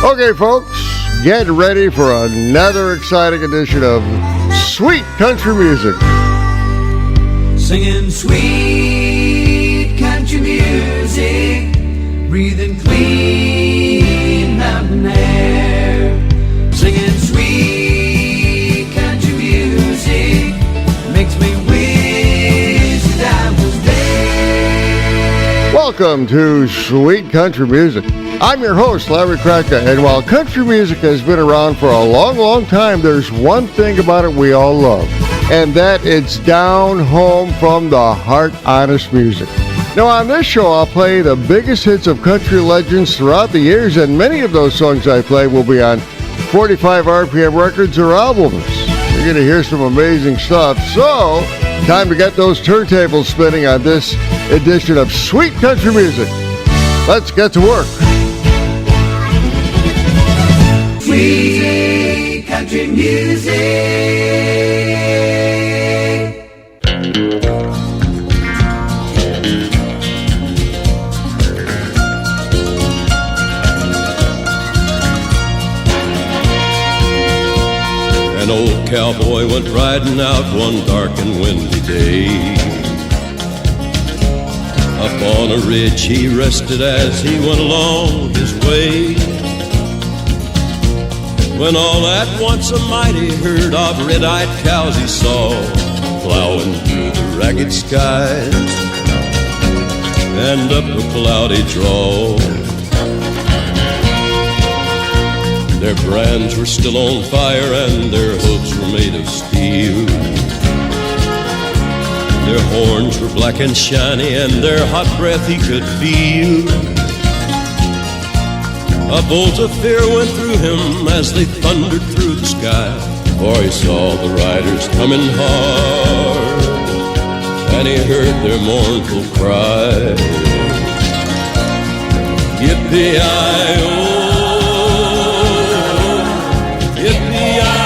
Okay, folks, get ready for another exciting edition of Sweet Country Music. Singing sweet country music, breathing clean mountain air. Singing sweet country music makes me wish that I was there. Welcome to Sweet Country Music. I'm your host, Larry Kratka, and while country music has been around for a long, long time, there's one thing about it we all love, and that it's down home from the heart, honest music. Now, on this show, I'll play the biggest hits of country legends throughout the years, and many of those songs I play will be on 45 RPM records or albums. You're going to hear some amazing stuff, so time to get those turntables spinning on this edition of Sweet Country Music. Let's get to work. Sweet country music. An old cowboy went riding out one dark and windy day. Up on a ridge he rested as he went along his way, when all at once a mighty herd of red-eyed cows he saw plowing through the ragged skies and up a cloudy draw. Their brands were still on fire and their hooves were made of steel. Their horns were black and shiny and their hot breath he could feel. A bolt of fear went through him as they thundered through the sky, for he saw the riders coming hard, and he heard their mournful cry. Yippee-i-oh, yippee-i-ay,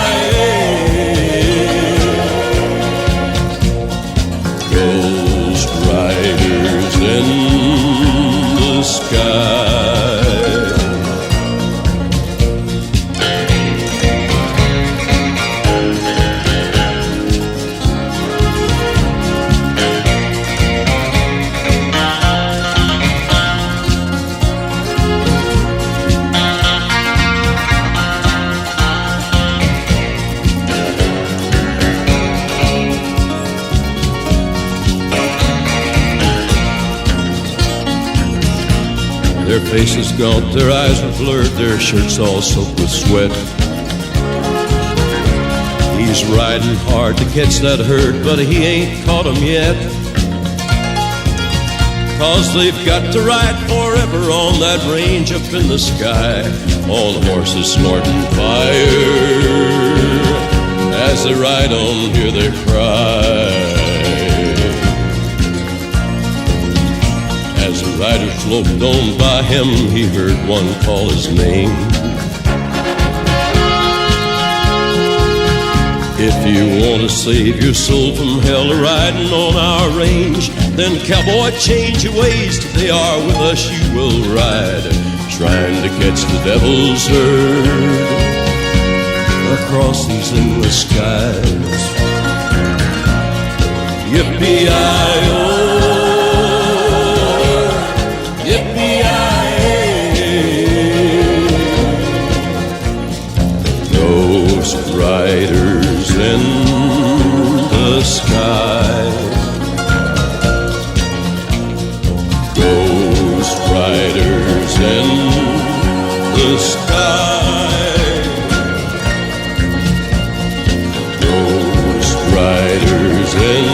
ghost riders in the sky. Their faces gaunt, their eyes were blurred, their shirts all soaked with sweat. He's riding hard to catch that herd, but he ain't caught 'em yet. 'Cause they've got to ride forever on that range up in the sky, all the horses snorting fire. As they ride on, hear their cry. As the rider sloped on by him, he heard one call his name. If you want to save your soul from hell riding on our range, then cowboy, change your ways. Today are with us you will ride, trying to catch the devil's herd across these endless skies. Yippee-i-oh, ghost riders in the sky, ghost riders in the sky, ghost riders in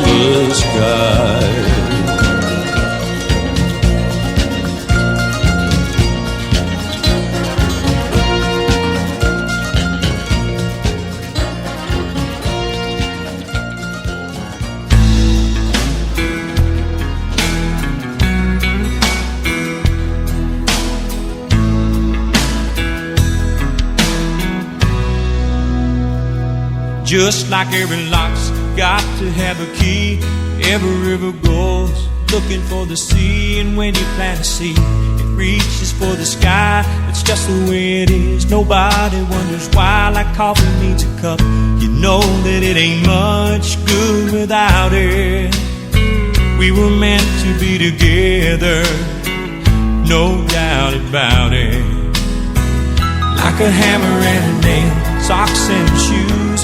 the sky. Just like every lock's got to have a key, every river goes looking for the sea, and when you plant a seed, it reaches for the sky. It's just the way it is. Nobody wonders why. Like coffee needs a cup, you know that it ain't much good without it. We were meant to be together, no doubt about it. Like a hammer and a nail, socks and shoes,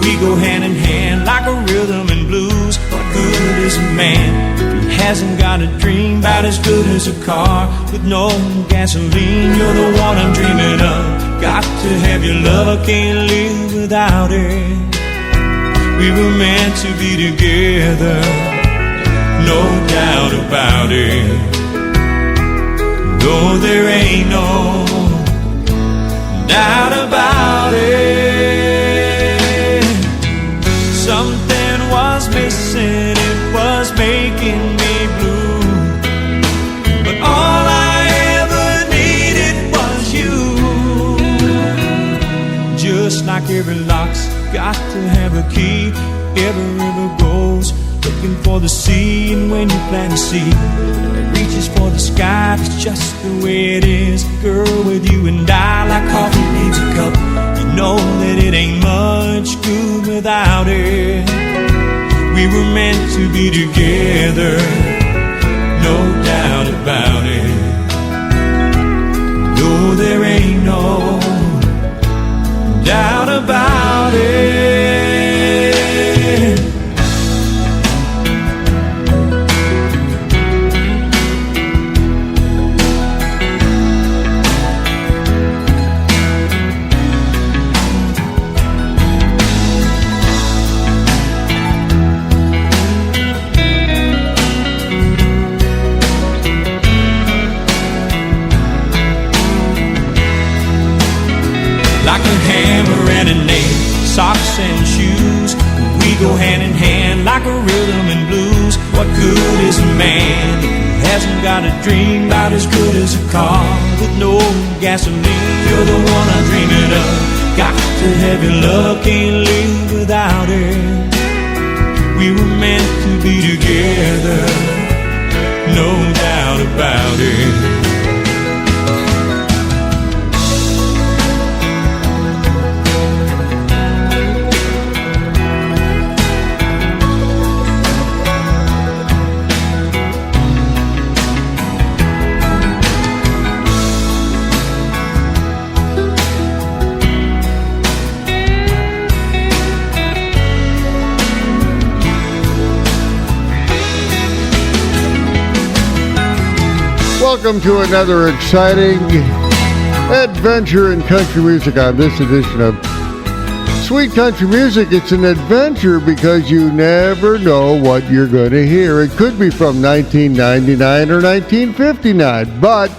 we go hand in hand like a rhythm and blues. What good is a man if he hasn't got a dream about as good as a car with no gasoline? You're the one I'm dreaming of. Got to have your love, I can't live without it. We were meant to be together, no doubt about it. Though there ain't no doubt about it. Something was missing, it was making me blue. But all I ever needed was you. Just like every lock's got to have a key, every river goes looking for the sea. And when you plant a seed, it reaches for the sky. It's just the way it is, girl, with you and I. Like coffee needs a cup, you know that it ain't much good without it. We were meant to be together, no doubt about it. Though there ain't no doubt about it. Like a hammer and a nail, socks and shoes, we go hand in hand like a rhythm and blues. What good is a man if he hasn't got a dream about as good as a car with no gasoline? You're the one I'm dreaming of. Got to have your love, can't live without it. We were meant to be together, no doubt about it. Welcome to another exciting adventure in country music on this edition of Sweet Country Music. It's an adventure because you never know what you're going to hear. It could be from 1999 or 1959, but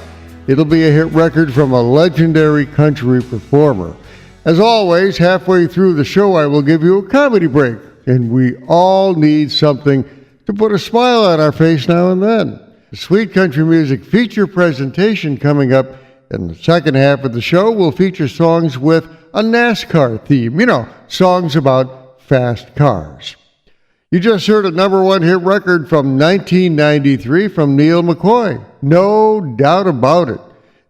it'll be a hit record from a legendary country performer. As always, halfway through the show, I will give you a comedy break, and we all need something to put a smile on our face now and then. The Sweet Country Music feature presentation coming up in the second half of the show will feature songs with a NASCAR theme. You know, songs about fast cars. You just heard a number one hit record from 1993 from Neil McCoy. No doubt about it.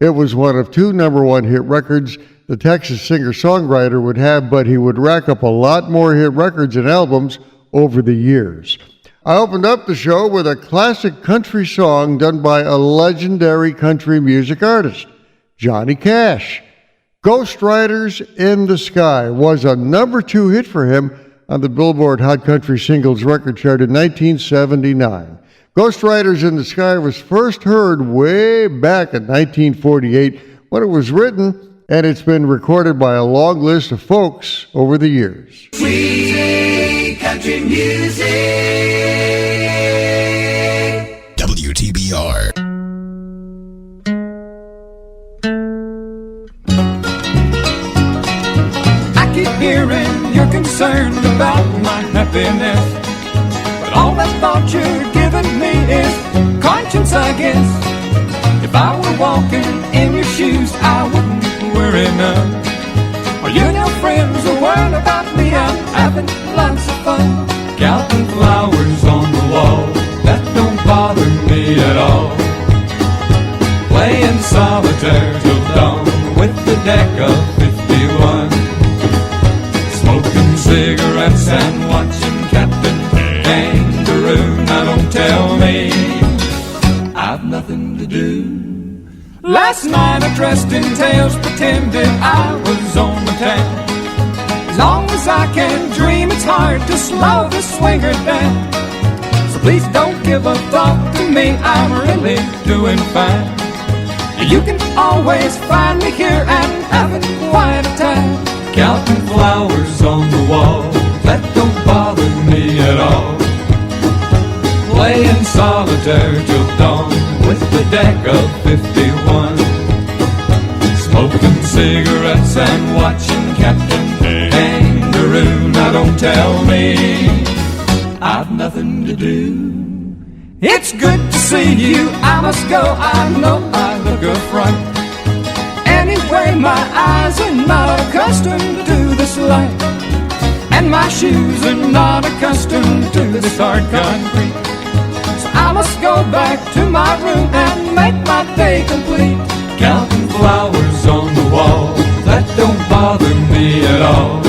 It was one of two number one hit records the Texas singer-songwriter would have, but he would rack up a lot more hit records and albums over the years. I opened up the show with a classic country song done by a legendary country music artist, Johnny Cash. Ghost Riders in the Sky was a number two hit for him on the Billboard Hot Country Singles record chart in 1979. Ghost Riders in the Sky was first heard way back in 1948 when it was written, and it's been recorded by a long list of folks over the years. Sweet country music. WTBR. I keep hearing you're concerned about my happiness, but all that thought you're giving me is conscience, I guess. If I were walking in your shoes, I wouldn't worry none. Are you and your friends are worried about me? I'm having lots of fun, counting flowers on the wall. That don't bother me at all. Playing nothing to do. Last night I dressed in tails, pretended I was on the town. As long as I can dream, it's hard to slow the swinger down. So please don't give a thought to me, I'm really doing fine. You can always find me here and having quite a time. Counting flowers on the wall, that don't bother me at all. Playing solitaire till dawn with the deck of 51. Smoking cigarettes and watching Captain Kangaroo. Now don't tell me I've nothing to do. It's good to see you, I must go, I know I look a fright. Anyway, my eyes are not accustomed to this light, and my shoes are not accustomed to this hard concrete. So I must go back to my room and make my day complete. Counting flowers on the wall, that don't bother me at all.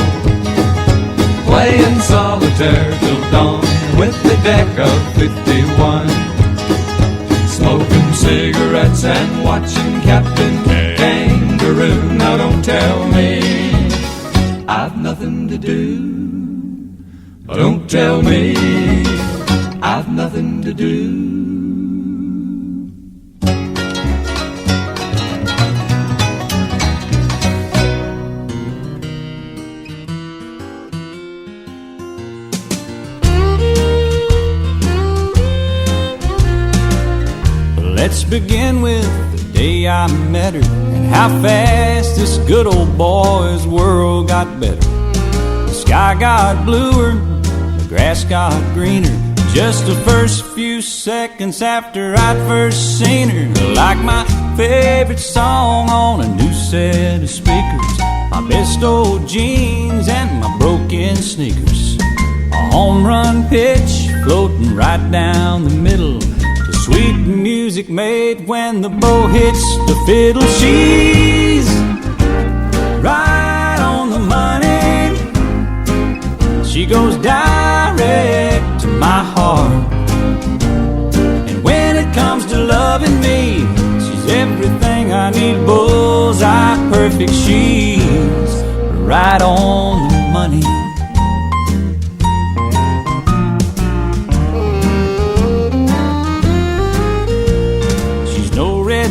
Playing solitaire till dawn with the deck of 51. Smoking cigarettes and watching Captain Kangaroo. Now don't tell me I've nothing to do. Don't tell me I've nothing to do. Let's begin with the day I met her and how fast this good old boy's world got better. The sky got bluer, the grass got greener, just the first few seconds after I'd first seen her. Like my favorite song on a new set of speakers, my best old jeans and my broken sneakers, a home run pitch floating right down the middle, sweet music made when the bow hits the fiddle. She's right on the money. She goes direct to my heart. And when it comes to loving me, she's everything I need. Bullseye perfect. She's right on the money.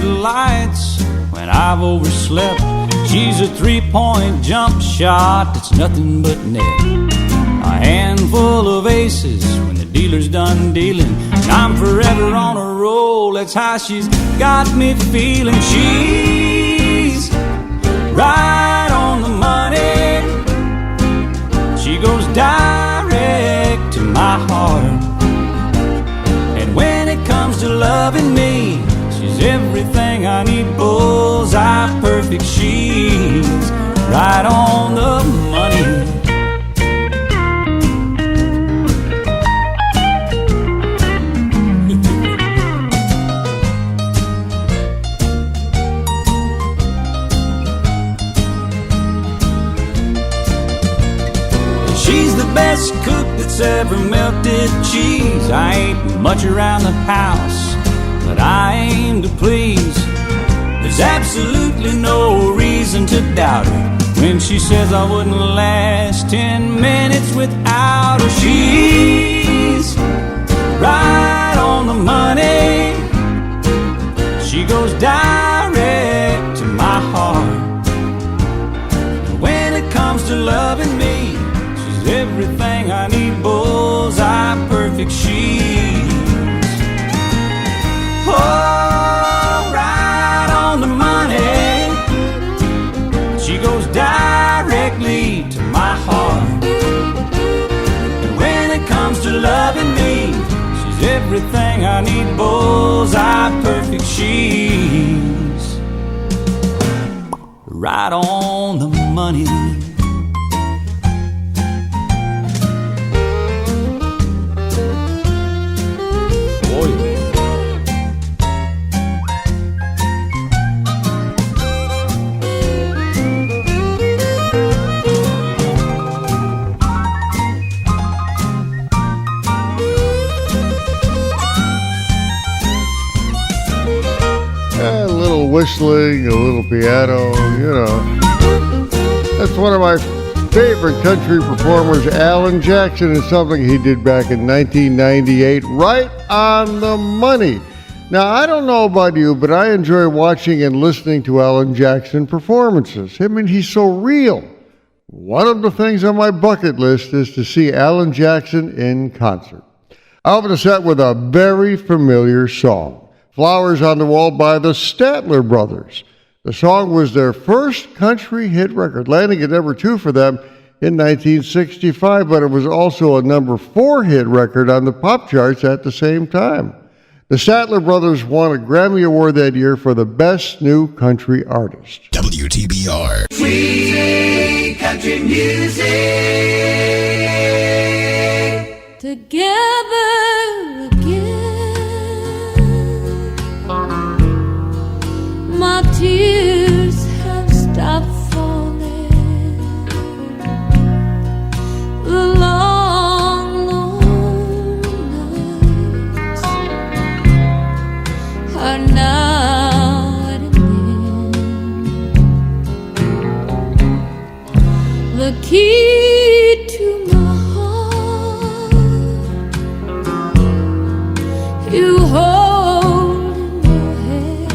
Lights when I've overslept. She's a three-point jump shot that's nothing but net. A handful of aces when the dealer's done dealing, and I'm forever on a roll. That's how she's got me feeling. She's right on the money. She goes direct to my heart. And when it comes to loving me, she's everything I need. Bullseye perfect. She's right on the money. She's the best cook that's ever melted cheese. I ain't much around the house, but I aim to please. There's absolutely no reason to doubt her when she says I wouldn't last 10 minutes without her. She's right on the money. She goes direct to my heart. And when it comes to loving me, she's everything I need. Bullseye perfect. She's right on the money. She goes directly to my heart. And when it comes to loving me, she's everything I need. Bullseye perfect. She's right on the money. whistling, a little piano, you know. That's one of my favorite country performers, Alan Jackson, and something he did back in 1998, right on the money. Now, I don't know about you, but I enjoy watching and listening to Alan Jackson performances. I mean, he's so real. One of the things on my bucket list is to see Alan Jackson in concert. I open the set with a very familiar song, Flowers on the Wall by the Statler Brothers. The song was their first country hit record, landing at number 2 for them in 1965, but it was also a number 4 hit record on the pop charts at the same time. The Statler Brothers won a Grammy Award that year for the Best New Country Artist. WTBR. Sweet country music. Together again, my tears have stopped falling. The long, long nights are now at an end. The key to my heart you hold in your hand,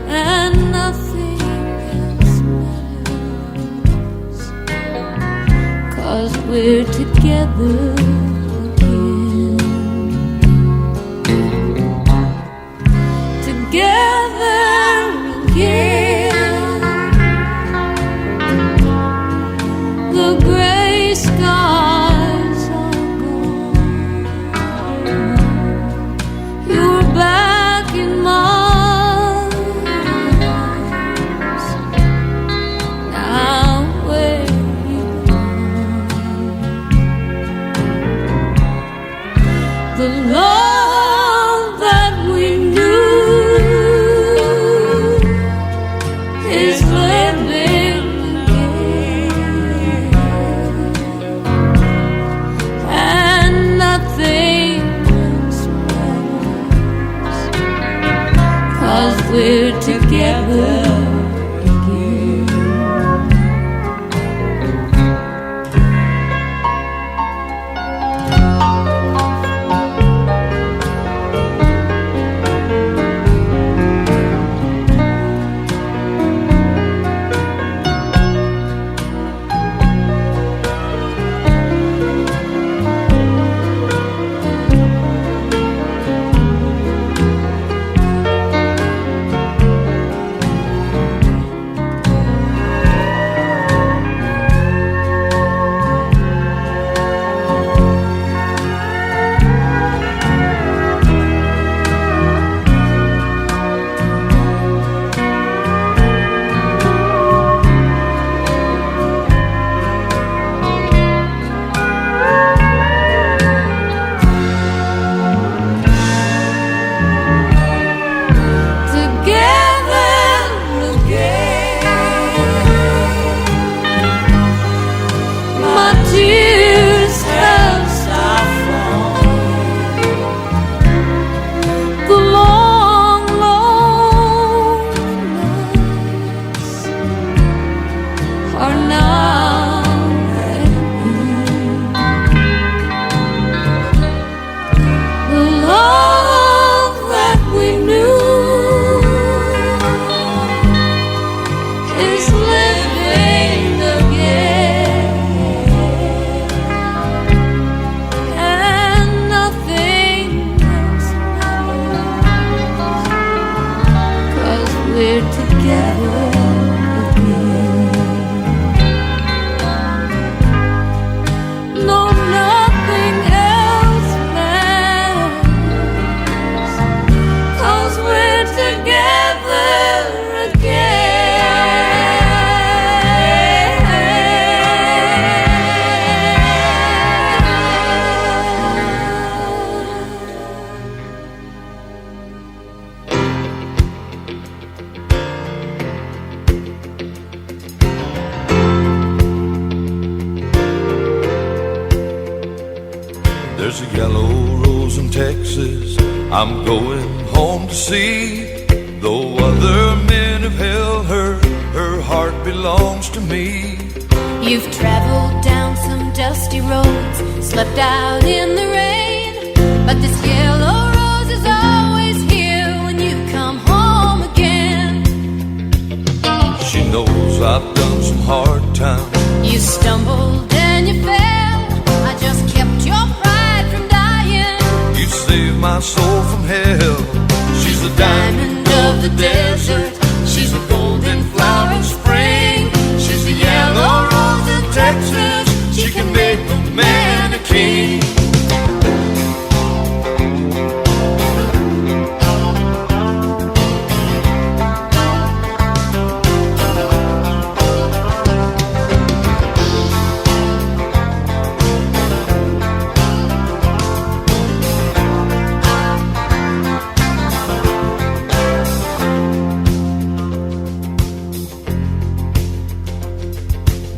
and nothing else matters, 'cause we're together again. Together again. The gray skies are gone. You're back in my arms. Now where you gone? The love that we knew is living again, and nothing else matters, 'cause we're together again. There's a yellow rose in Texas I'm going home to see. Though other men have held her, her heart belongs to me. You've traveled down some dusty roads, slept out in the rain, but this yellow rose is always here when you come home again. She knows I've done some hard times. You stumbled and you fell, I just kept your pride from dying. You saved my soul from hell. She's the diamond of the desert. She's the golden flower of spring. She's the yellow rose of Texas. She can make a man a king.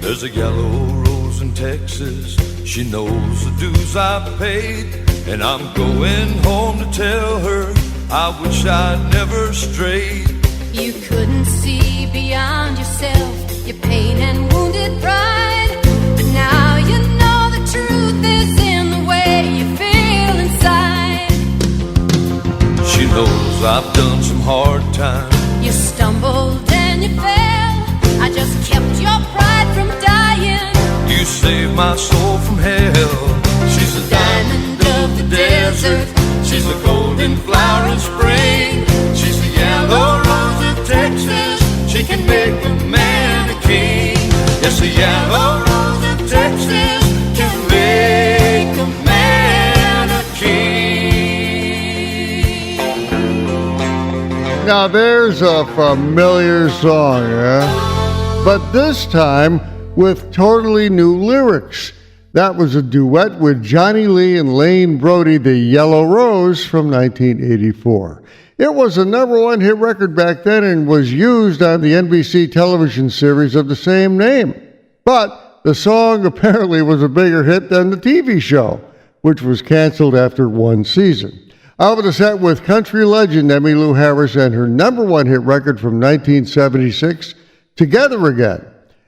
There's a yellow rose in Texas. She knows the dues I've paid, and I'm going home to tell her I wish I'd never strayed. You couldn't see beyond yourself, your pain and wounded pride, but now you know the truth is in the way you feel inside. She knows I've done some hard times. You stumbled and you fell, I just kept your pride from dying. You saved my soul from hell. She's the diamond of the desert. She's the golden flower of spring. She's the yellow rose of Texas. She can make a man a king. Yes, the yellow rose of Texas can make a man a king. Now there's a familiar song, yeah? But this time with totally new lyrics. That was a duet with Johnny Lee and Lane Brody, The Yellow Rose, from 1984. It was a #1 hit record back then and was used on the NBC television series of the same name. But the song apparently was a bigger hit than the TV show, which was canceled after one season. Out of the set with country legend Emmylou Harris and her #1 hit record from 1976, Together Again.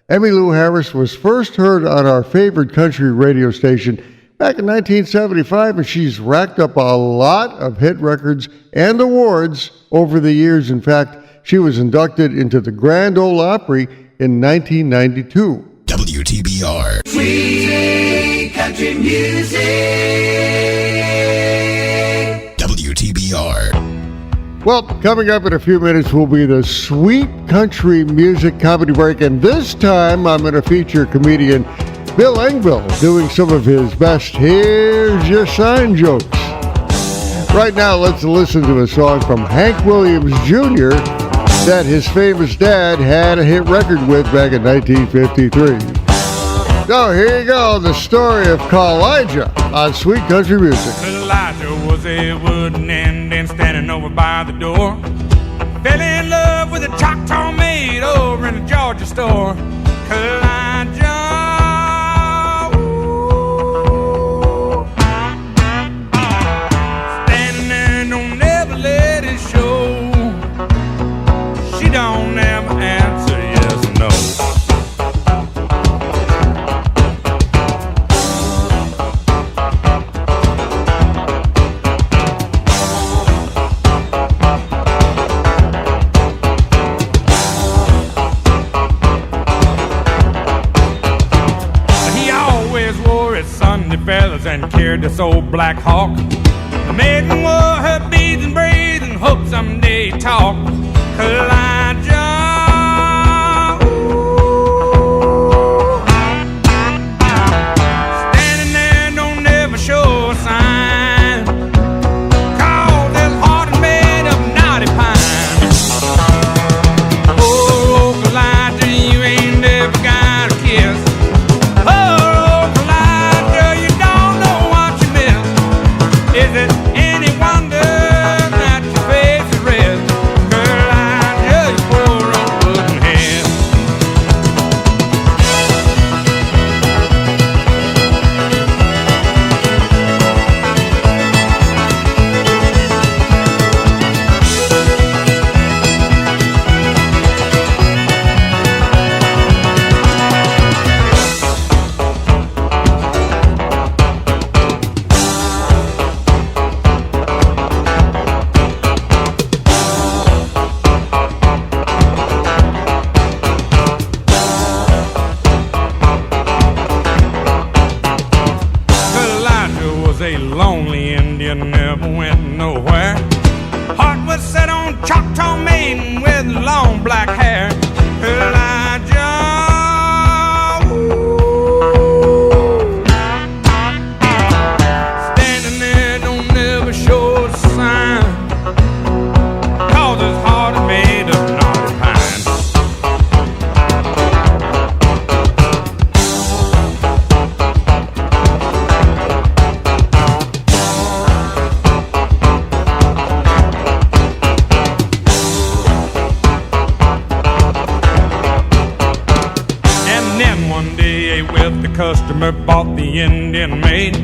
Emmylou Harris was first heard on our favorite country radio station back in 1975, and she's racked up a lot of hit records and awards over the years. In fact, she was inducted into the Grand Ole Opry in 1992. WTBR. Sweet country music. WTBR. Well, coming up in a few minutes will be the Sweet Country Music Comedy Break, and this time I'm going to feature comedian Bill Engvall doing some of his best Here's Your Sign jokes. Right now, let's listen to a song from Hank Williams Jr. that his famous dad had a hit record with back in 1953. So here you go, the story of Elijah on Sweet Country Music. Elijah was a wooden Indian standing over by the door. Fell in love with a Choctaw maid over in a Georgia store. Elijah, ooh. Standing there, don't never let it show. She don't ever answer yes or no. Feathers and carried this old black hawk. The maiden wore her beads and braids and hoped someday he'd talk. Elijah, ooh. Standing there, don't ever show a sign. 'Cause his heart is made of knotty pine. Oh, Elijah, you ain't never got a kiss. Is it any wonder that your face is red? Girl, I dark-tall maiden with long black hair. Elijah, ooh. Standing there, don't ever show a sign, 'cause his heart is made of knotted pine. Customer bought the Indian maid,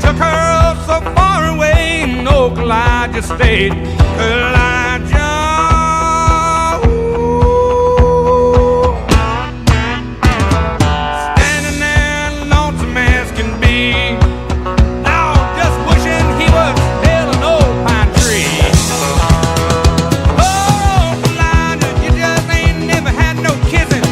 took her so far away, and old Elijah stayed. Elijah, ooh. Standing there lonesome as can be, now just wishing he was still an old pine tree. Oh, Elijah, you just ain't never had no kissing.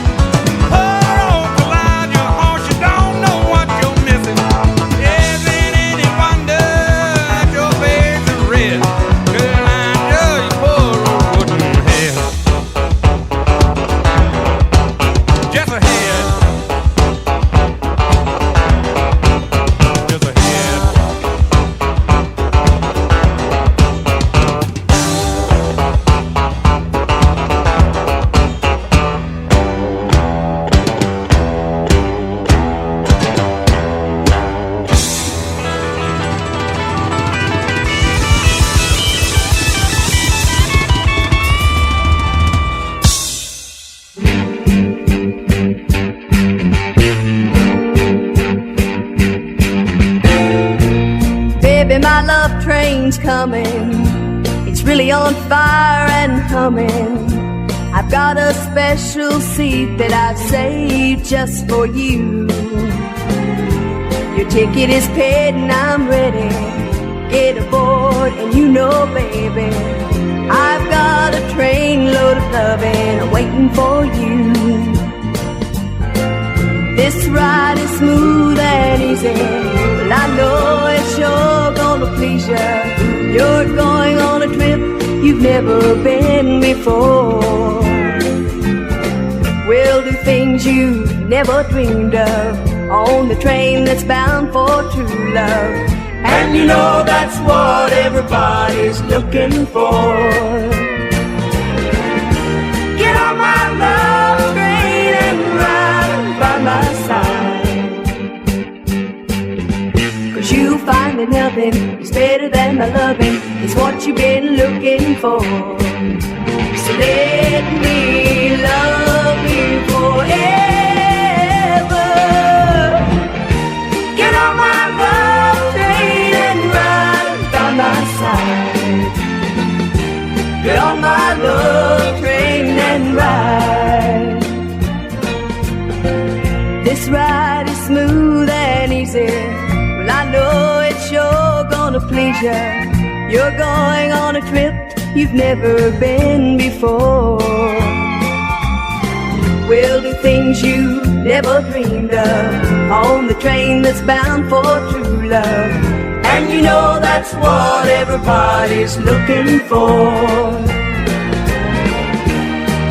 My love train's coming, it's really on fire and humming. I've got a special seat that I've saved just for you. Your ticket is paid and I'm ready. Get aboard and you know, baby, I've got a train load of loving waiting for you. This ride is smooth and easy, but I know it's sure gonna please you. You're going on a trip you've never been before. We'll do things you've never dreamed of on the train that's bound for true love. And you know that's what everybody's looking for. Get on my love train and ride by my side, 'cause you'll find that nothing is better than my loving. It's what you've been looking for. So let me love you forever. Get on my love train and ride by my side. Get on my love train and ride. This ride is smooth and easy. Well, I know it's sure gonna please you. You're going on a trip you've never been before. We'll do things you never dreamed of on the train that's bound for true love. And you know that's what everybody's looking for.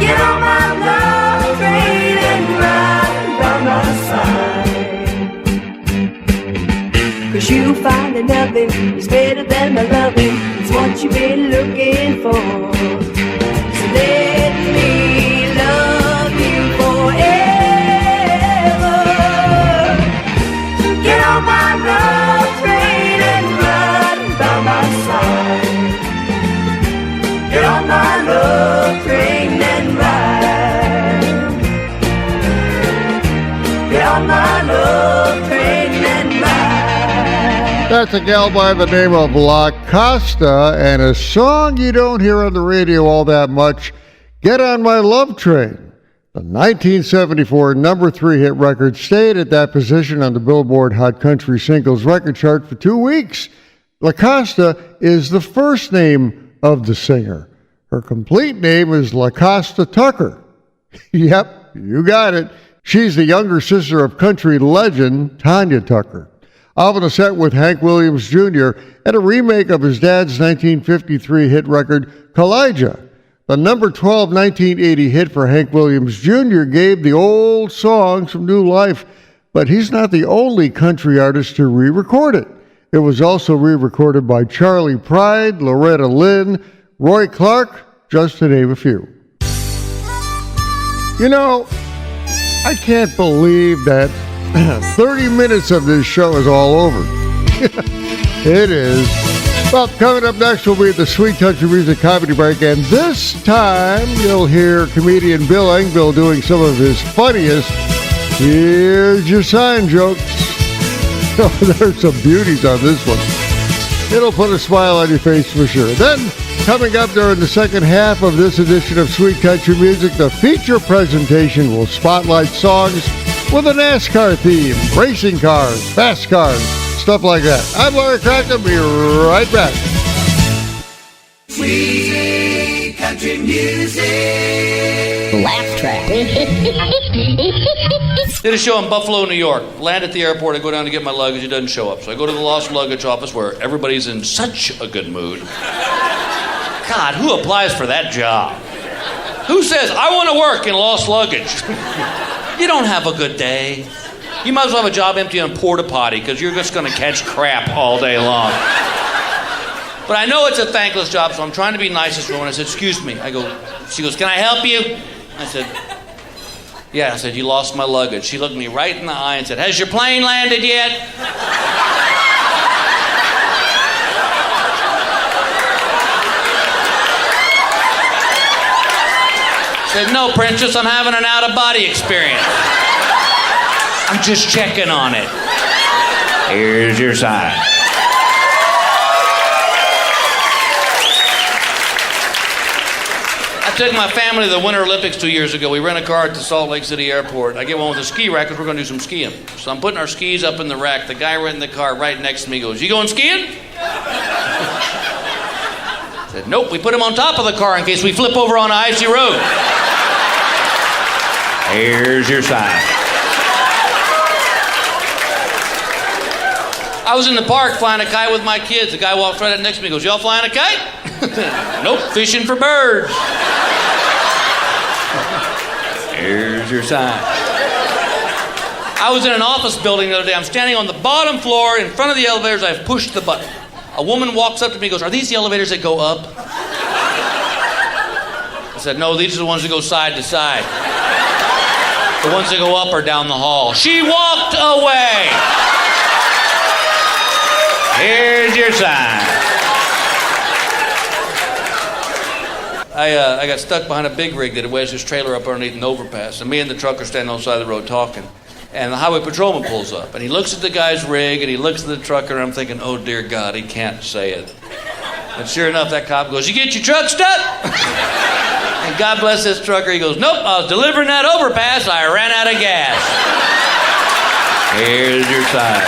Get on my love train and ride by my side, 'cause you'll find that nothing is better than my loving. It's what you've been looking for. So let me love you forever. Get on my love train and ride by my side. Get on my love train and ride. Get on my love train and ride. That's a gal by the name of La Costa, and a song you don't hear on the radio all that much, Get on My Love Train. The 1974 number 3 hit record stayed at that position on the Billboard Hot Country Singles record chart for 2 weeks. La Costa is the first name of the singer. Her complete name is La Costa Tucker. Yep, you got it. She's the younger sister of country legend Tanya Tucker. Off on a set with Hank Williams Jr. and a remake of his dad's 1953 hit record, Kalijah. The number 12 1980 hit for Hank Williams Jr. gave the old song some new life, but he's not the only country artist to re-record it. It was also re-recorded by Charlie Pride, Loretta Lynn, Roy Clark, just to name a few. You know, I can't believe that 30 minutes of this show is all over. It is. Well, coming up next will be the Sweet Country Music Comedy Break, and this time you'll hear comedian Bill Engvall doing some of his funniest "Here's Your Sign" jokes. Oh, there's some beauties on this one. It'll put a smile on your face for sure. Then, coming up during the second half of this edition of Sweet Country Music, the feature presentation will spotlight songs with a NASCAR theme, racing cars, fast cars, stuff like that. I'm Larry Kratka. Be right back. Sweet country music. Laugh track. Did a show in Buffalo, New York. Land at the airport. I go down to get my luggage. It doesn't show up. So I go to the lost luggage office where everybody's in such a good mood. God, who applies for that job? Who says, I want to work in lost luggage? You don't have a good day. You might as well have a job emptying porta potty because you're just going to catch crap all day long. But I know it's a thankless job, so I'm trying to be nicest woman. I said, excuse me. She goes, can I help you? I said, yeah. I said, you lost my luggage. She looked me right in the eye and said, has your plane landed yet? I said, no, princess, I'm having an out-of-body experience. I'm just checking on it. Here's your sign. I took my family to the Winter Olympics 2 years ago. We rent a car at the Salt Lake City airport. I get one with a ski rack because we're going to do some skiing. So I'm putting our skis up in the rack. The guy renting the car right next to me goes, you going skiing? I said, nope, we put him on top of the car in case we flip over on an icy road. Here's your sign. I was in the park flying a kite with my kids. The guy walked right up next to me and goes, y'all flying a kite? Nope, fishing for birds. Here's your sign. I was in an office building the other day. I'm standing on the bottom floor in front of the elevators. I've pushed the button. A woman walks up to me and goes, are these the elevators that go up? I said, no, these are the ones that go side to side. The ones that go up are down the hall. She walked away. Here's your sign. I got stuck behind a big rig that had wedged his trailer up underneath an overpass, and me and the truck are standing on the side of the road talking. And the highway patrolman pulls up, and he looks at the guy's rig, and he looks at the trucker, and I'm thinking, oh, dear God, he can't say it. And sure enough, that cop goes, you get your truck stuck? And God bless this trucker, he goes, nope, I was delivering that overpass, I ran out of gas. Here's your sign.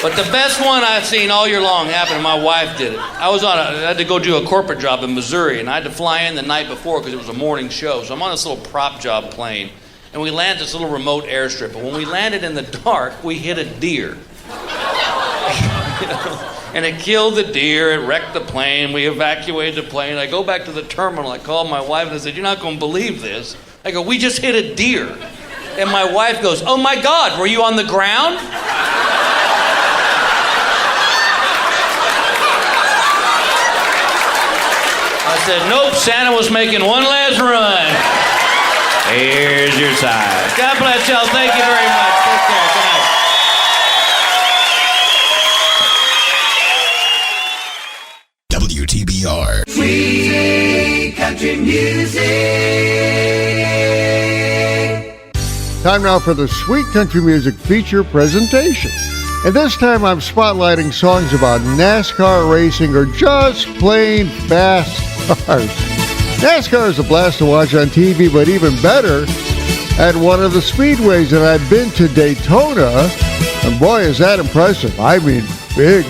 But the best one I've seen all year long happened, and my wife did it. I had to go do a corporate job in Missouri, and I had to fly in the night before because it was a morning show. So I'm on this little prop job plane, and we landed this little remote airstrip. And when we landed in the dark, we hit a deer. And it killed the deer, it wrecked the plane, we evacuated the plane. I go back to the terminal, I called my wife and I said, you're not going to believe this. I go, we just hit a deer. And my wife goes, oh my God, were you on the ground? I said, nope, Santa was making one last run. Here's your sign. God bless y'all. Thank you very much. Take care. Good night. WTBR. Sweet country music. Time now for the Sweet Country Music feature presentation. And this time I'm spotlighting songs about NASCAR racing or just plain fast cars. NASCAR is a blast to watch on TV, but even better at one of the speedways. And I've been to Daytona, and boy, is that impressive. I mean, big.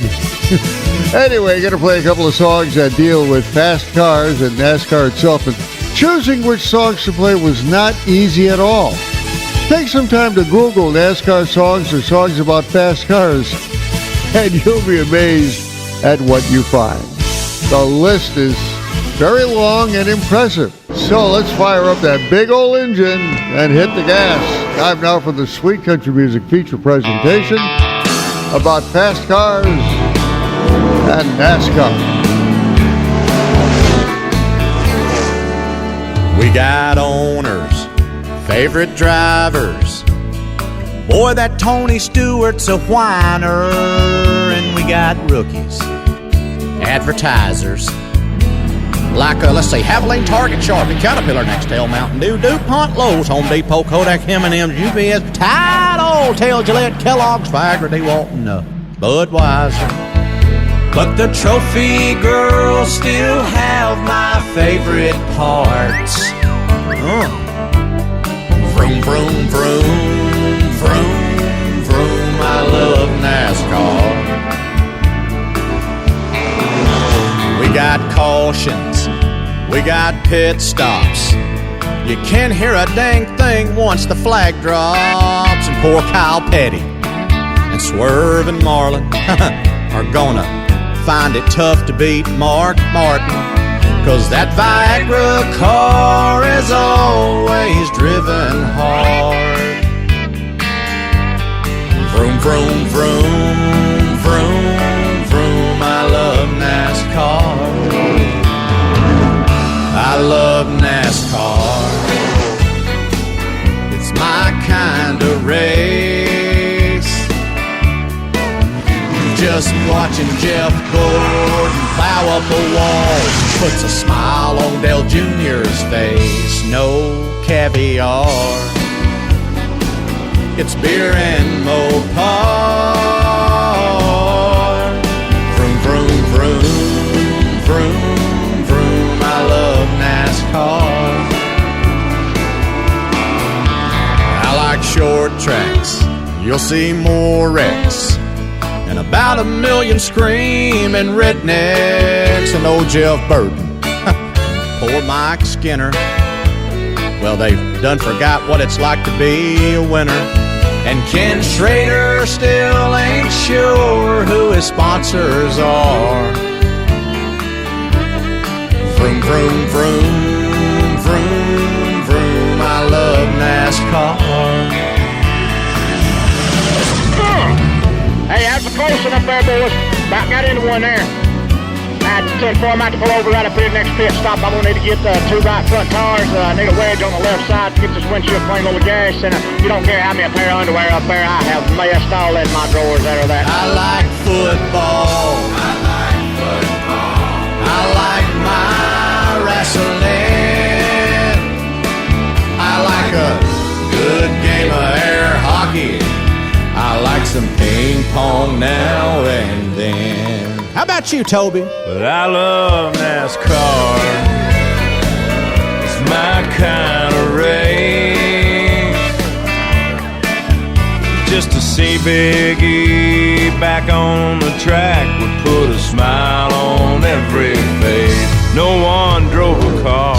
Anyway, going to play a couple of songs that deal with fast cars and NASCAR itself. And choosing which songs to play was not easy at all. Take some time to Google NASCAR songs or songs about fast cars, and you'll be amazed at what you find. The list is very long and impressive. So let's fire up that big old engine and hit the gas. Time now for the Sweet Country Music feature presentation about fast cars and NASCAR. We got owners, favorite drivers. Boy, that Tony Stewart's a whiner. And we got rookies, advertisers. Like, let's say, Havoline, Target, Sharpie, Caterpillar, Nextel, Mountain Dew, DuPont, Lowe's, Home Depot, Kodak, M&M's, UPS, Tide, Old Tail, Gillette, Kellogg's, Viagra, DeWalton, Budweiser. But the trophy girls still have my favorite parts. Vroom, vroom, vroom, vroom, vroom, I love NASCAR. We got cautions, we got pit stops. You can't hear a dang thing once the flag drops. And poor Kyle Petty and Swerve and Marlin are gonna find it tough to beat Mark Martin. 'Cause that Viagra car is always driven hard. Vroom, vroom, vroom, vroom, vroom, I love NASCAR. I love NASCAR. It's my kind of race. Just watching Jeff Gordon plow up a wall puts a smile on Dale Jr.'s face. No caviar. It's beer and Mopar. Vroom, vroom, vroom, vroom, vroom, I love NASCAR. I like short tracks. You'll see more wrecks and about 1 million screaming rednecks. And old Jeff Burton, poor Mike Skinner. Well, they've done forgot what it's like to be a winner. And Ken Schrader still ain't sure who his sponsors are. Vroom, vroom, vroom, vroom, vroom, I love NASCAR. Hey, how's the close up there, boys? About got into one there. I had to tell I might pull over right up here next pit stop. I'm going to need to get two right front tires. I need a wedge on the left side to get this windshield clean full of gas. And you don't care how many pair of underwear up there. I have messed all in my drawers out of that. I like football. I like football. I like my wrestling. I like a good game of air hockey. I like some ping pong now and then. How about you, Toby? But I love NASCAR. It's my kind of race. Just to see Big E back on the track would put a smile on every face. No one drove a car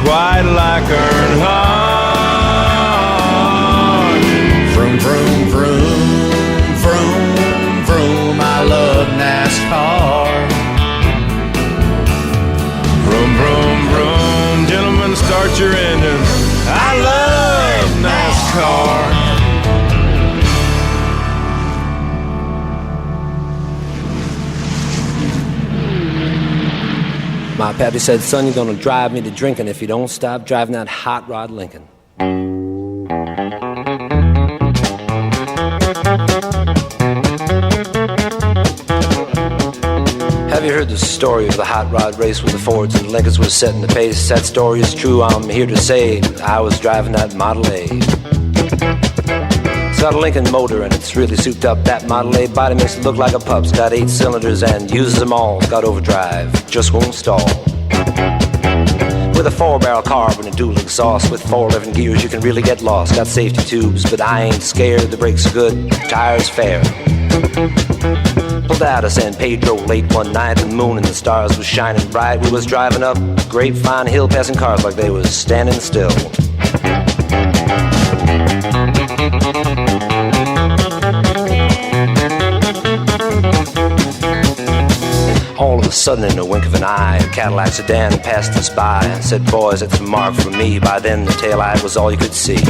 quite like Earnhardt. Vroom, vroom, vroom, vroom, vroom, I love NASCAR. Vroom, vroom, vroom, gentlemen, start your engines. I love NASCAR. My pappy said, son, you're gonna drive me to drinking if you don't stop driving that hot rod Lincoln. Have you heard the story of the hot rod race when the Fords and Lincolns was setting the pace? That story is true, I'm here to say I was driving that Model A. It's got a Lincoln motor and it's really souped up. That Model A body makes it look like a pup's. Got 8 cylinders and uses them all. It's got overdrive, just won't stall. With a 4-barrel carb and a dual exhaust, with 4 living gears you can really get lost. Got safety tubes, but I ain't scared. The brakes are good, tires fair. Pulled out of San Pedro late one night. The moon and the stars was shining bright. We was driving up Grapevine Hill, passing cars like they was standing still. All of a sudden, in a wink of an eye, a Cadillac sedan passed us by and said, "Boys, it's a mark for me." By then, the taillight was all you could see.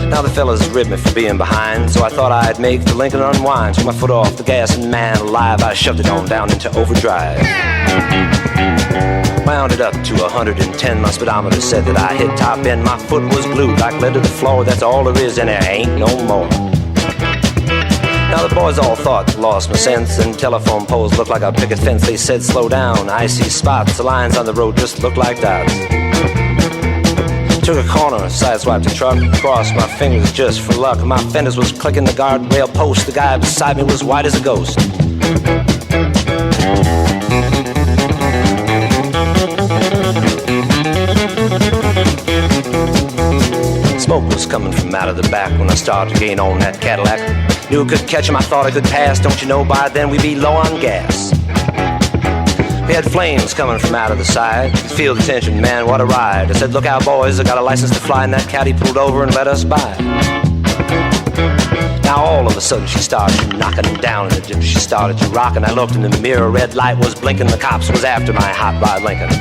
Now the fellas ribbed me for being behind, so I thought I'd make the Lincoln unwind. Took my foot off the gas, and man alive, I shoved it on down into overdrive. Wound it up to 110, my speedometer said that I hit top end. My foot was glued like lead to the floor, that's all there is, and there ain't no more. Now the boys all thought I lost my sense, and telephone poles looked like a picket fence. They said, "Slow down, I see spots." The lines on the road just looked like dots. Took a corner, sideswiped the truck, crossed my fingers just for luck. My fenders was clicking the guardrail post. The guy beside me was white as a ghost. Smoke was coming from out of the back when I started to gain on that Cadillac. Knew I could catch him, I thought I could pass. Don't you know, by then we'd be low on gas. We had flames coming from out of the side. Could feel the tension, man, what a ride. I said, "Look out, boys, I got a license to fly." And that caddy pulled over and let us by. Now all of a sudden she started knocking down in the dip. She started to rock, and I looked in the mirror. Red light was blinking. The cops was after my hot rod Lincoln.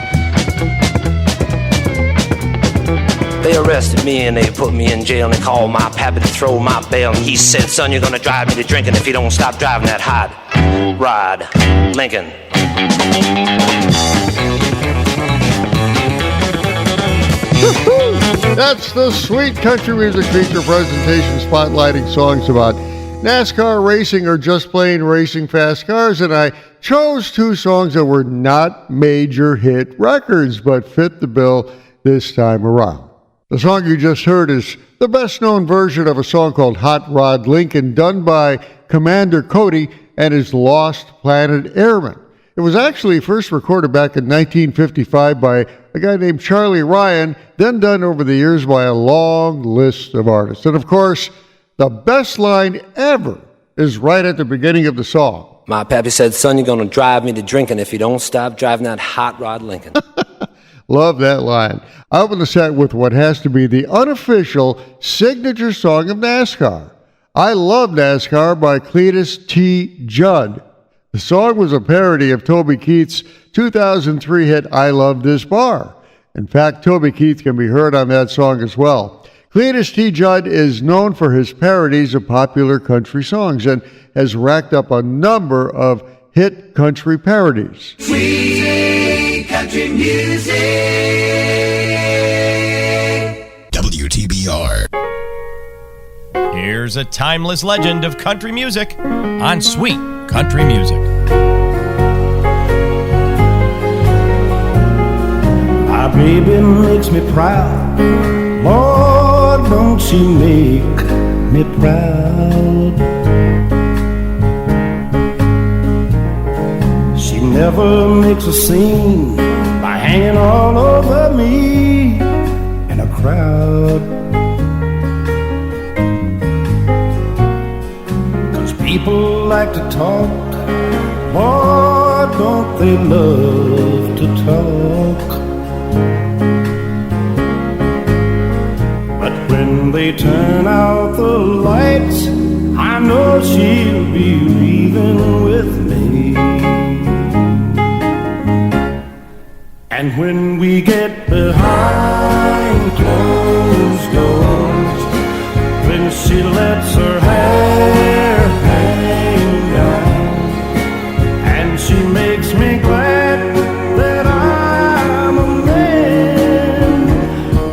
They arrested me and they put me in jail, and they called my pappy to throw my bail. And he said, "Son, you're gonna drive me to drinking if you don't stop driving that hot rod Lincoln." That's the Sweet Country Music Feature presentation spotlighting songs about NASCAR racing or just plain racing fast cars, and I chose two songs that were not major hit records but fit the bill this time around. The song you just heard is the best-known version of a song called Hot Rod Lincoln, done by Commander Cody and his Lost Planet Airmen. It was actually first recorded back in 1955 by a guy named Charlie Ryan, then done over the years by a long list of artists. And of course, the best line ever is right at the beginning of the song. My pappy said, "Son, you're gonna drive me to drinking if you don't stop driving that hot rod Lincoln." Love that line. I open the set with what has to be the unofficial signature song of NASCAR, "I Love NASCAR" by Cletus T. Judd. The song was a parody of Toby Keith's 2003 hit "I Love This Bar." In fact, Toby Keith can be heard on that song as well. Cletus T. Judd is known for his parodies of popular country songs and has racked up a number of hit country parodies. Sweet country music. WTBR. Here's a timeless legend of country music on Sweet Country Music. My baby makes me proud. Lord, don't she make me proud. She never makes a scene by hanging all over me in a crowd. 'Cause people like to talk, Lord, don't they love to talk. But when they turn out the lights, I know she'll be leaving with me. And when we get behind closed doors, when she lets her hair hang down, and she makes me glad that I'm a man.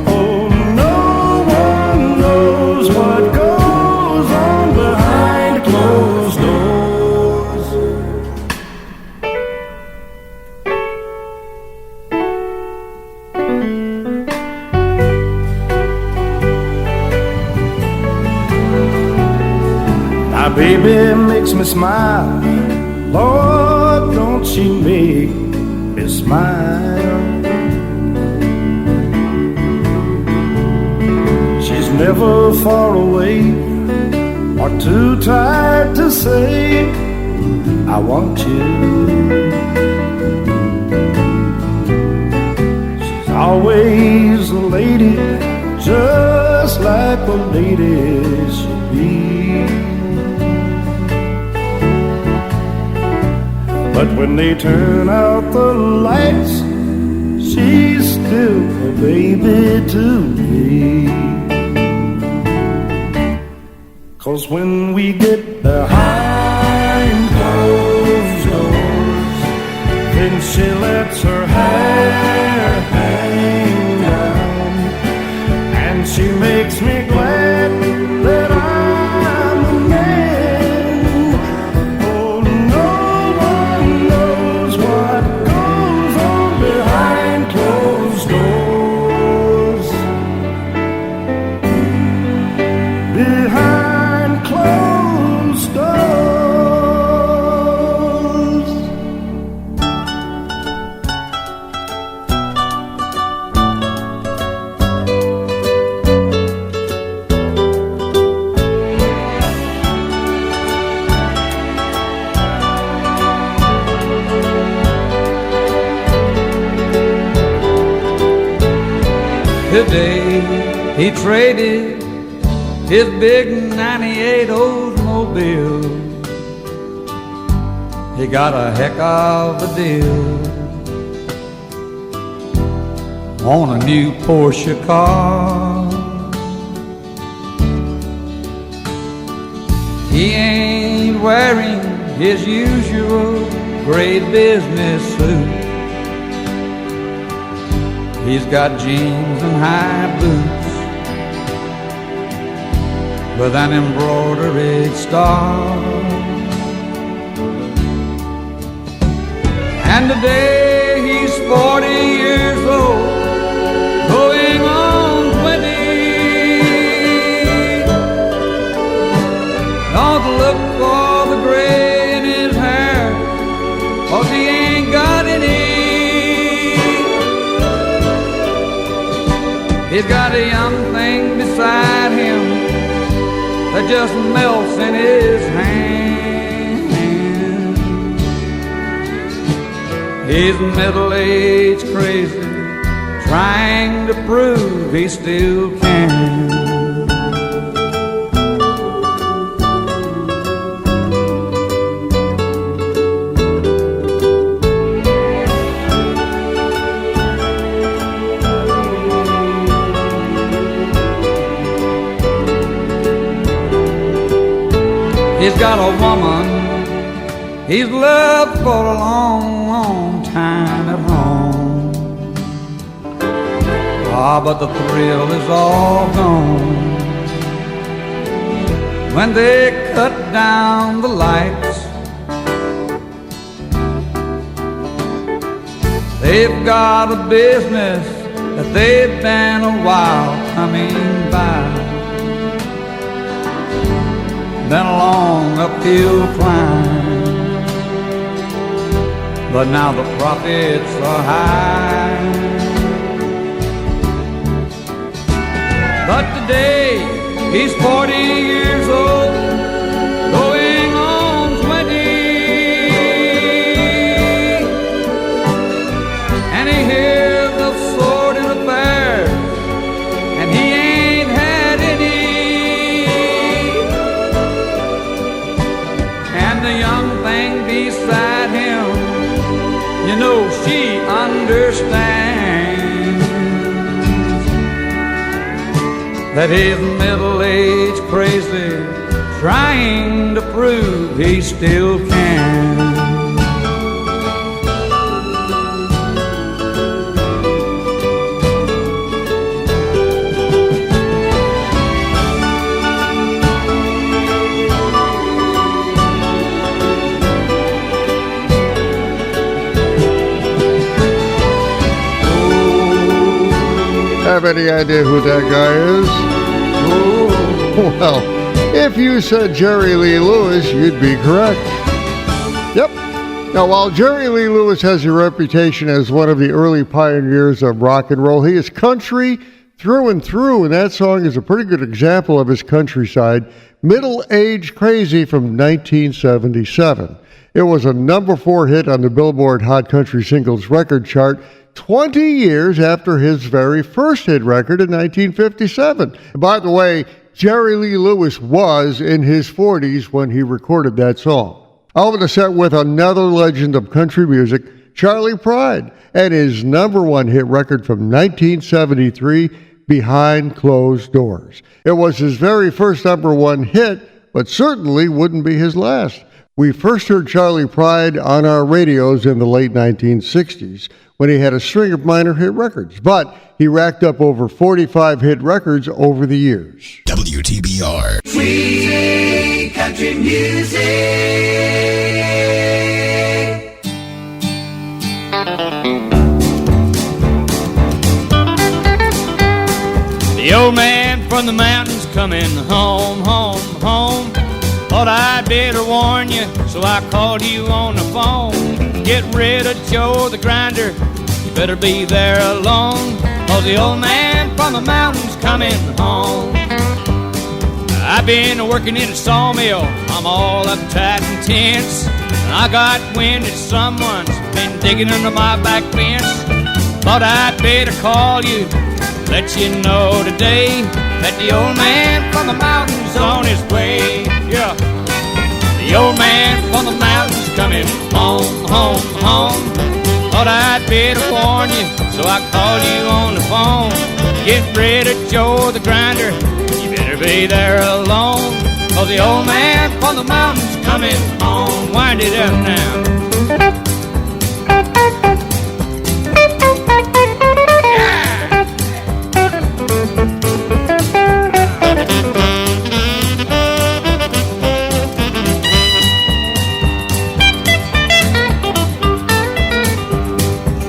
Oh, no one knows what goes on behind closed doors. My baby makes me smile. Lord, don't she make me smile. She's never far away or too tired to say, I want you. She's always a lady, just like a lady should be. But when they turn out the lights, she's still a baby to me. 'Cause when we get behind closed doors, then she lets her hair hang down, and she makes me glad that I'm a man. Oh, no one knows what goes on behind closed doors. Behind closed doors. Today he traded his big 98 Oldsmobile. He got a heck of a deal on a new Porsche car. He ain't wearing his usual gray business suit. He's got jeans and high boots with an embroidered star. And today he's 40 years old, going on 20. Don't look for the gray in his hair, 'cause he ain't got any. He's got a young thing beside him that just melts in his hand. He's middle-aged crazy, trying to prove he still can. He's got a woman he's loved for a long, long time at home. Ah, but the thrill is all gone when they cut down the lights. They've got a business that they've been a while coming by. Been a long uphill climb, but now the profits are high. But today he's 40 years old, going on 20, and he hears of sordid affairs, and he ain't had any. The young thing beside him, you know she understands that he's middle-aged crazy, trying to prove he still can. Have any idea who that guy is? Well, if you said Jerry Lee Lewis, you'd be correct. Yep. Now, while Jerry Lee Lewis has a reputation as one of the early pioneers of rock and roll, he is country through and through, and that song is a pretty good example of his countryside, Middle-Aged Crazy from 1977. It was a number 4 hit on the Billboard Hot Country Singles record chart 20 years after his very first hit record in 1957. By the way, Jerry Lee Lewis was in his 40s when he recorded that song. I'll open the set with another legend of country music, Charlie Pride, and his number one hit record from 1973, Behind Closed Doors. It was his very first number one hit, but certainly wouldn't be his last. We first heard Charlie Pride on our radios in the late 1960s when he had a string of minor hit records, but he racked up over 45 hit records over the years. WTBR. Sweet country music. The old man from the mountains coming home, home, home. Thought I'd better warn you, so I called you on the phone. Get rid of Joe the grinder, you better be there alone, 'cause the old man from the mountains coming home. I've been working in a sawmill, I'm all uptight and tense. I got wind that someone's been digging under my back fence. Thought I'd better call you, let you know today that the old man from the mountains on his way. Yeah, the old man from the mountains coming home, home, home. Thought I'd better warn you, so I called you on the phone. Get rid of Joe the grinder, you better be there alone, 'cause the old man from the mountains coming home. Wind it up now.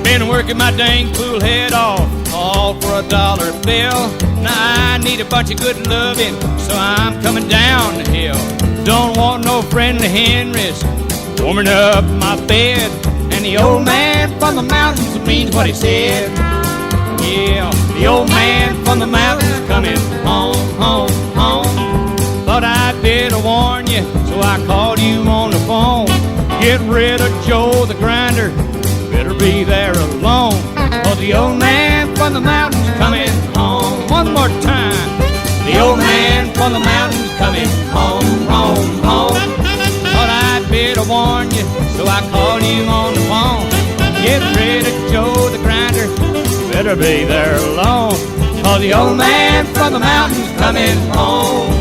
Been working my dang fool head off, all for $1 bill. Now I need a bunch of good loving, so I'm coming down the hill. Don't want no friendly Henrys warming up my bed. And the old man from the mountains means what he said. Yeah, the old man from the mountains coming home, home, home. Thought I'd better warn you, so I called you on the phone. Get rid of Joe the grinder, better be there alone, 'cause the old man from the mountains coming home. One more time. The old man from the mountains coming home, home, home. Thought I'd better warn you, so I called you on the phone. Get rid of Joe the grinder, better be there alone, 'cause the old man from the mountains coming home.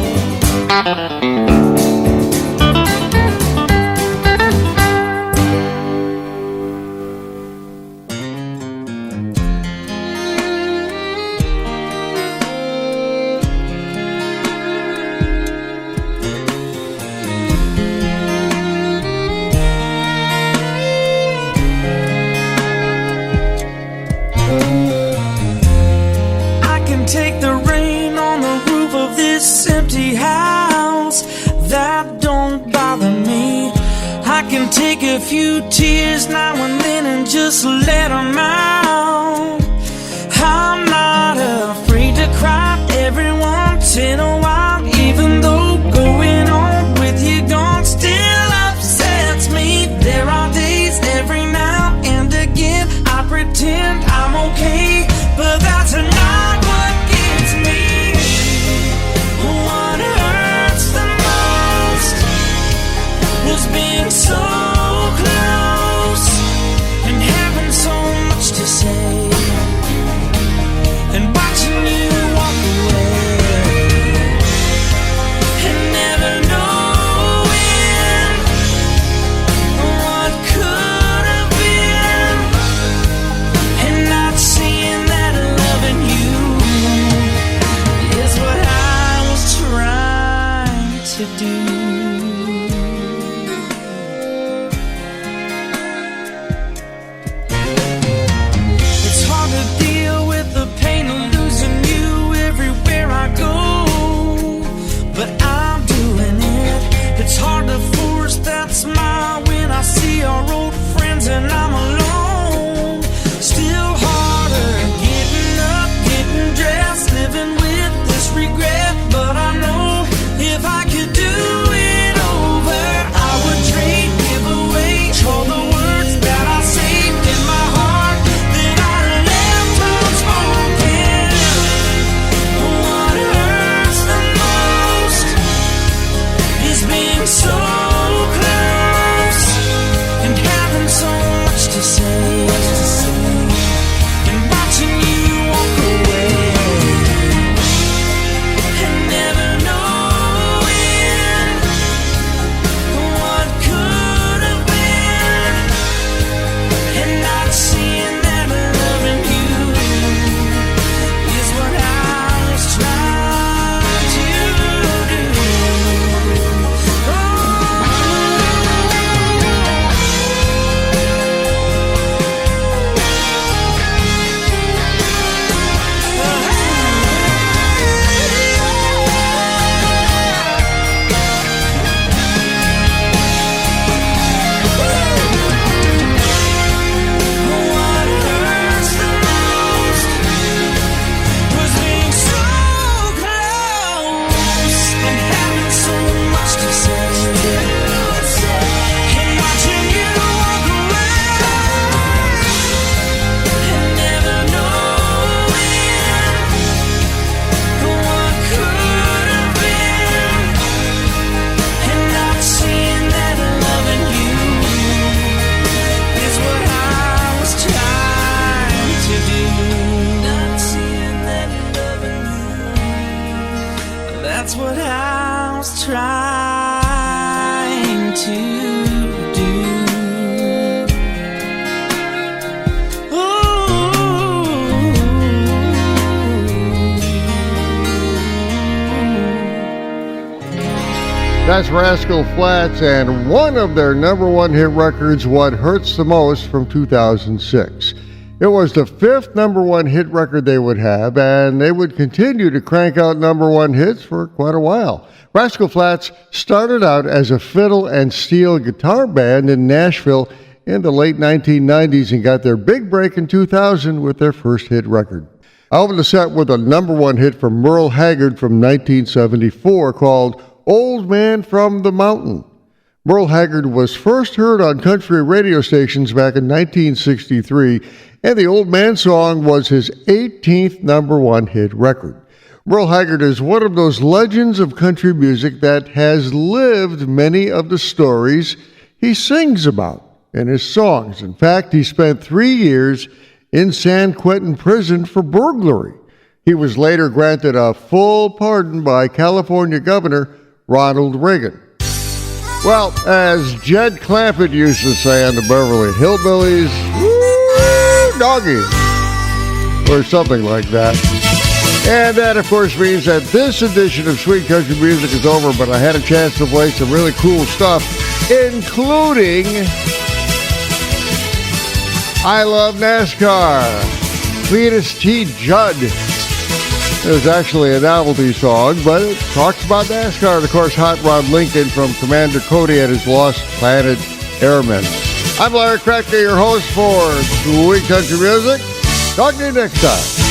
Take the rain on the roof of this empty house, that don't bother me. I can take a few tears now and then and just let them out. I'm not afraid to cry every once in a while, even though going on with you gone still upsets me. There are days every now and again I pretend I'm okay, but that's not what gets me. What hurts the most was being so close and having so That's Rascal Flatts and one of their number one hit records, What Hurts the Most, from 2006. It was the fifth number one hit record they would have, and they would continue to crank out number one hits for quite a while. Rascal Flatts started out as a fiddle and steel guitar band in Nashville in the late 1990s and got their big break in 2000 with their first hit record. I opened the set with a number one hit from Merle Haggard from 1974 called Old Man from the Mountain. Merle Haggard was first heard on country radio stations back in 1963, and the Old Man song was his 18th number one hit record. Merle Haggard is one of those legends of country music that has lived many of the stories he sings about in his songs. In fact, he spent 3 years in San Quentin prison for burglary. He was later granted a full pardon by California Governor Ronald Reagan. Well, as Jed Clampett used to say on the Beverly Hillbillies, woo, doggy, or something like that. And that, of course, means that this edition of Sweet Country Music is over, but I had a chance to play some really cool stuff, including I Love NASCAR, Cletus T. Judd. It was actually a novelty song, but it talks about NASCAR. And, of course, Hot Rod Lincoln from Commander Cody and his Lost Planet Airmen. I'm Larry Kratka, your host for Sweet Country Music. Talk to you next time.